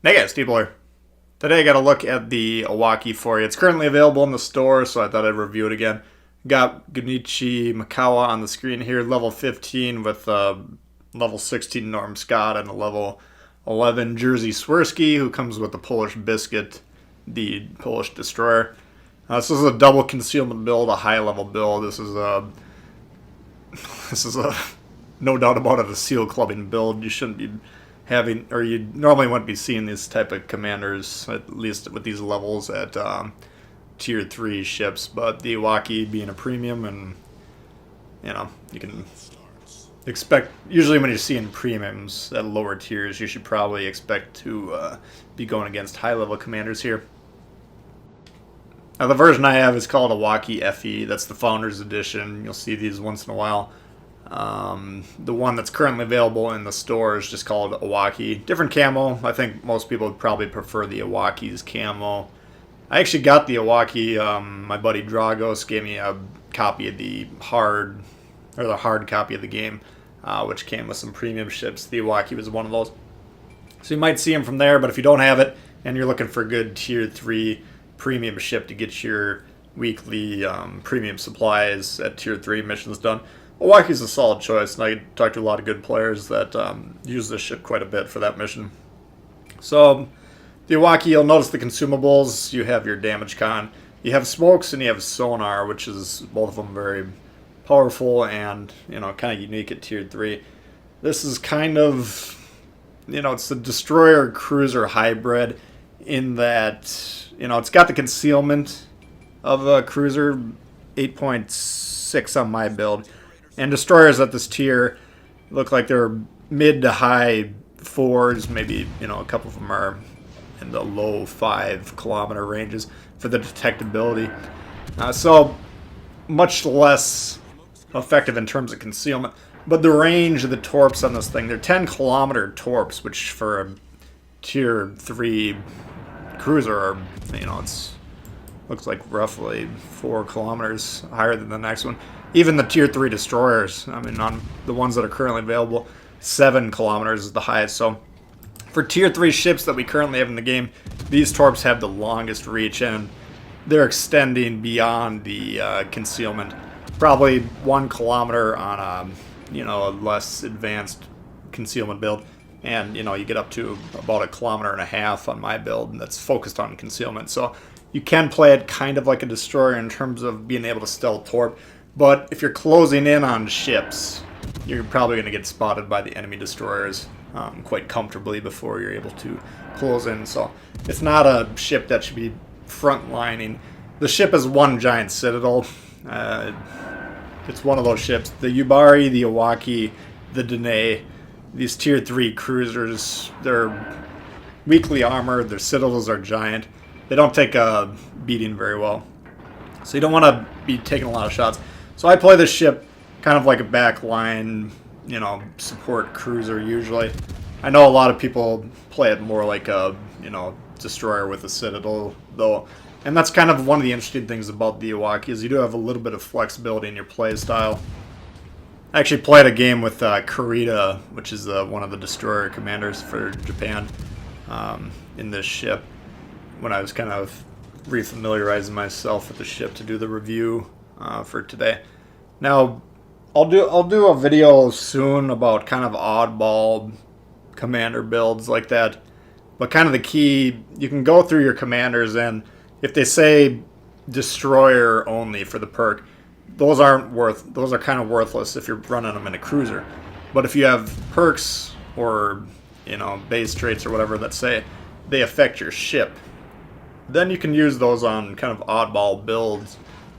Hey guys, Steve here. Today I got a look at the Iwaki for you. It's currently available in the store, so I thought I'd review it again. Got Gunichi Makawa on the screen here, level 15 with level 16 Norm Scott and a level 11 Jerzy Swirsky, who comes with the Polish Biscuit, the Polish destroyer. This is a double concealment build, a high level build. This is a no doubt about it, a seal clubbing build. You shouldn't be having, or you normally wouldn't be seeing these type of commanders, at least with these levels at tier 3 ships. But the Iwaki being a premium, and you can expect, usually when you're seeing premiums at lower tiers, you should probably expect to be going against high level commanders here. Now the version I have is called Iwaki FE. That's the Founders Edition. You'll see these once in a while. The one that's currently available in the store is just called Iwaki. Different camo. I think most people would probably prefer the Iwaki's camo. I actually got the Iwaki. My buddy Dragos gave me a copy of the hard copy of the game, which came with some premium ships. The Iwaki was one of those. So you might see them from there, but if you don't have it and you're looking for a good tier 3 premium ship to get your weekly premium supplies at tier 3 missions done, Iwaki's a solid choice, and I talked to a lot of good players that use this ship quite a bit for that mission. So, the Iwaki, you'll notice the consumables. You have your damage con. You have smokes and you have sonar, which is both of them very powerful and, kind of unique at tier 3. This is kind of, it's a destroyer cruiser hybrid in that, it's got the concealment of a cruiser, 8.6 on my build. And destroyers at this tier look like they're mid to high 4s, maybe, a couple of them are in the low 5-kilometer ranges for the detectability. So much less effective in terms of concealment. But the range of the torps on this thing, they're 10-kilometer torps, which for a tier 3 cruiser are, it's looks like roughly 4 kilometers higher than the next one. Even the tier 3 destroyers, on the ones that are currently available, 7 kilometers is the highest. So for tier 3 ships that we currently have in the game, these torps have the longest reach, and they're extending beyond the concealment. Probably 1 kilometer on a less advanced concealment build. And, you get up to about 1.5 kilometers on my build, and that's focused on concealment. So you can play it kind of like a destroyer in terms of being able to stealth torp. But if you're closing in on ships, you're probably going to get spotted by the enemy destroyers quite comfortably before you're able to close in. So it's not a ship that should be front-lining. The ship is one giant citadel. It's one of those ships. The Yubari, the Iwaki, the Danae, these tier 3 cruisers, they're weakly armored. Their citadels are giant. They don't take a beating very well. So you don't want to be taking a lot of shots. So I play this ship kind of like a backline, support cruiser usually. I know a lot of people play it more like a, destroyer with a citadel, though. And that's kind of one of the interesting things about the Iwaki is you do have a little bit of flexibility in your play style. I actually played a game with Kurita, which is one of the destroyer commanders for Japan, in this ship, when I was kind of refamiliarizing myself with the ship to do the review for today. Now, I'll do a video soon about kind of oddball commander builds like that. But kind of the key, you can go through your commanders, and if they say destroyer only for the perk, those are kind of worthless if you're running them in a cruiser. But if you have perks or base traits or whatever that say they affect your ship, then you can use those on kind of oddball builds.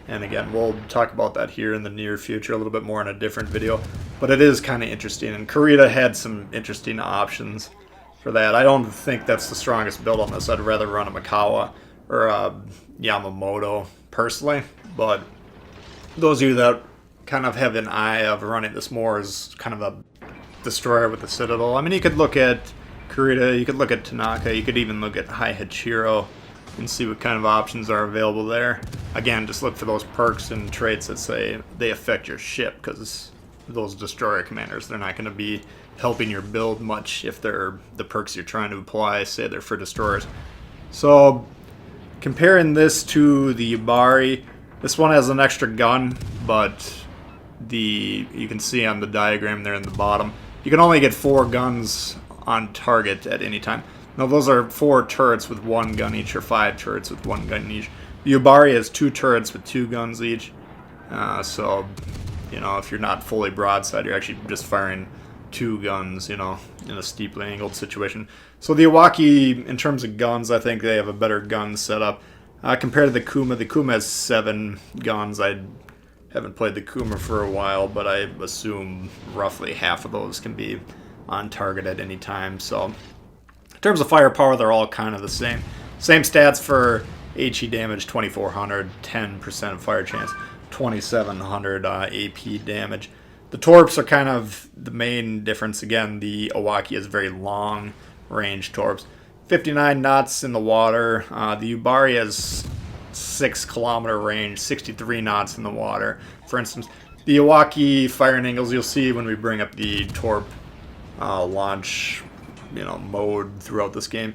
And again, we'll talk about that here in the near future a little bit more in a different video. But it is kind of interesting, and Kurita had some interesting options for that. I don't think that's the strongest build on this. I'd rather run a Makawa or a Yamamoto personally. But those of you that kind of have an eye of running this more as kind of a destroyer with a citadel, you could look at Kurita, you could look at Tanaka, you could even look at Hai Hachiro and see what kind of options are available there. Again, just look for those perks and traits that say they affect your ship, because those destroyer commanders, they're not going to be helping your build much if they're the perks you're trying to apply, say they're for destroyers. So comparing this to the Yubari, this one has an extra gun, but you can see on the diagram there in the bottom, you can only get 4 guns on target at any time. Now those are 4 turrets with 1 gun each, or 5 turrets with 1 gun each. The Yubari has 2 turrets with 2 guns each. So, you know, if you're not fully broadside, you're actually just firing 2 guns, you know, in a steeply angled situation. So the Iwaki, in terms of guns, I think they have a better gun setup. Compared to the Kuma has 7 guns. I haven't played the Kuma for a while, but I assume roughly half of those can be on target at any time. So in terms of firepower, they're all kind of the same. Same stats for HE damage, 2400, 10% fire chance, 2700 AP damage. The torps are kind of the main difference. Again, the Iwaki has very long range torps. 59 knots in the water. The Yubari has 6 kilometer range, 63 knots in the water. For instance, the Iwaki firing angles, you'll see when we bring up the torp launch, you know, mode throughout this game.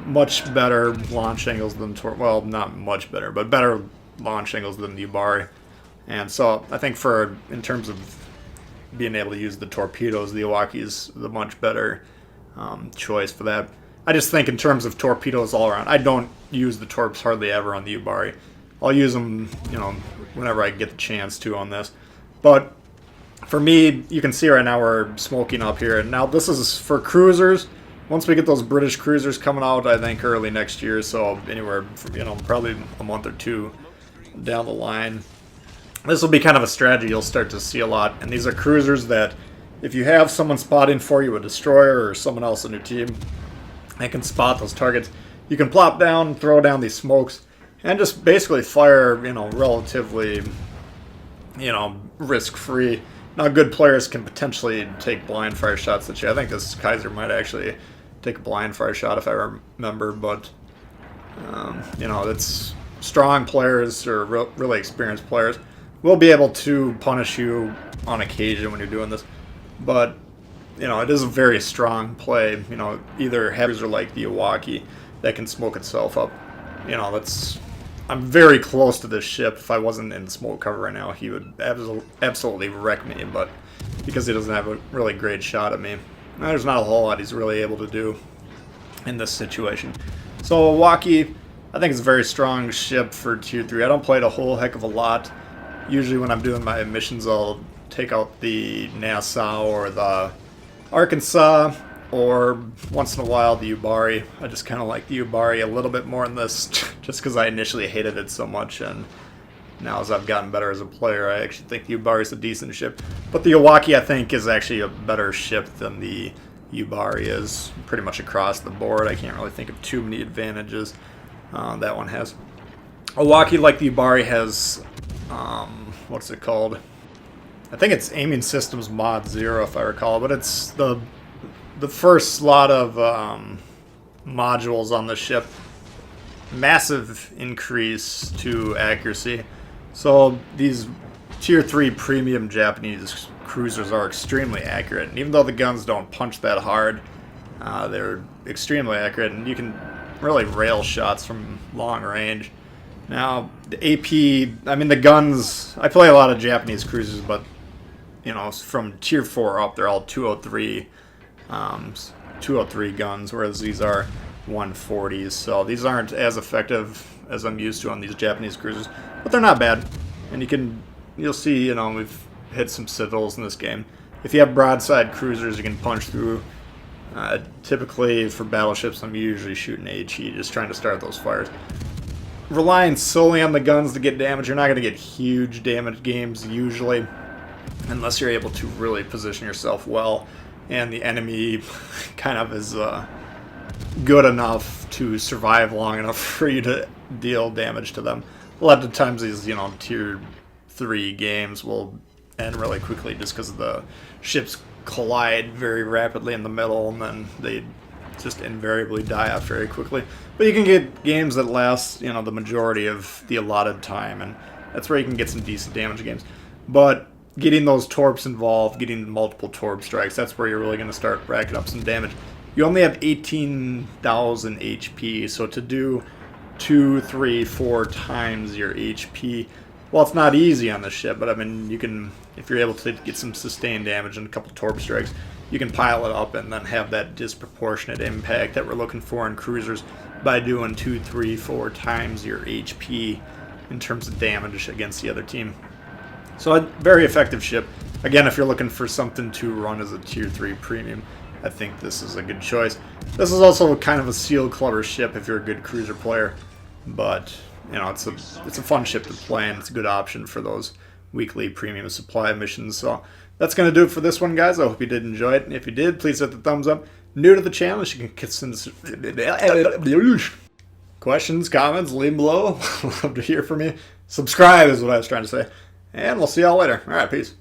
Much better launch angles than torp. Well, not much better, but better launch angles than the Yubari. And so I think in terms of being able to use the torpedoes, the Iwaki is the much better choice for that. I just think in terms of torpedoes all around, I don't use the torps hardly ever on the Yubari. I'll use them, you know, whenever I get the chance to on this. But for me, you can see right now we're smoking up here. Now this is for cruisers. Once we get those British cruisers coming out, I think early next year, so anywhere from, you know, probably a month or 2 down the line, this will be kind of a strategy you'll start to see a lot. And these are cruisers that if you have someone spotting for you, a destroyer or someone else on your team, they can spot those targets. You can plop down, throw down these smokes, and just basically fire, you know, relatively, you know, risk-free. Now, good players can potentially take blind fire shots at you. I think this Kaiser might actually take a blind fire shot if I remember, but, you know, it's strong players or really experienced players will be able to punish you on occasion when you're doing this. But, you know, it is a very strong play. You know, either heavies or like the Iwaki that can smoke itself up. You know, I'm very close to this ship. If I wasn't in smoke cover right now, he would absolutely wreck me. But because he doesn't have a really great shot at me, there's not a whole lot he's really able to do in this situation. So Iwaki, I think it's a very strong ship for Tier 3. I don't play it a whole heck of a lot. Usually when I'm doing my missions, I'll take out the Nassau or the Arkansas, or once in a while the Yubari. I just kind of like the Yubari a little bit more in this, just because I initially hated it so much, and now as I've gotten better as a player, I actually think the Yubari is a decent ship. But the Iwaki, I think, is actually a better ship than the Yubari is, pretty much across the board. I can't really think of too many advantages that one has. Iwaki, like the Yubari, has, what's it called? I think it's Aiming Systems Mod 0, if I recall, but it's the first slot of modules on the ship. Massive increase to accuracy. So these Tier 3 premium Japanese cruisers are extremely accurate, and even though the guns don't punch that hard, they're extremely accurate, and you can really rail shots from long range. Now, the AP, I mean the guns, I play a lot of Japanese cruisers, but you know, from Tier 4 up, they're all 203 guns, whereas these are 140s, so these aren't as effective as I'm used to on these Japanese cruisers, but they're not bad. And you'll see, you know, we've hit some citadels in this game. If you have broadside cruisers, you can punch through. Typically, for battleships, I'm usually shooting HE, just trying to start those fires. Relying solely on the guns to get damage, you're not going to get huge damage games usually, unless you're able to really position yourself well, and the enemy kind of is good enough to survive long enough for you to deal damage to them. A lot of times these, you know, Tier 3 games will end really quickly just because the ships collide very rapidly in the middle, and then they just invariably die off very quickly. But you can get games that last, you know, the majority of the allotted time, and that's where you can get some decent damage games. But getting those torps involved, getting multiple torp strikes, that's where you're really going to start racking up some damage. You only have 18,000 HP, so to do 2, 3, 4 times your HP, well, it's not easy on the ship, but I mean, you can, if you're able to get some sustained damage and a couple torp strikes, you can pile it up and then have that disproportionate impact that we're looking for in cruisers by doing 2, 3, 4 times your HP in terms of damage against the other team. So a very effective ship. Again, if you're looking for something to run as a tier 3 premium, I think this is a good choice. This is also kind of a seal clubber ship if you're a good cruiser player, but you know, it's a fun ship to play, and it's a good option for those weekly premium supply missions. So that's going to do it for this one, guys. I hope you did enjoy it. And if you did, please hit the thumbs up. New to the channel, you can send questions, comments, leave them below. Love to hear from you. Subscribe is what I was trying to say. And we'll see y'all later. All right, peace.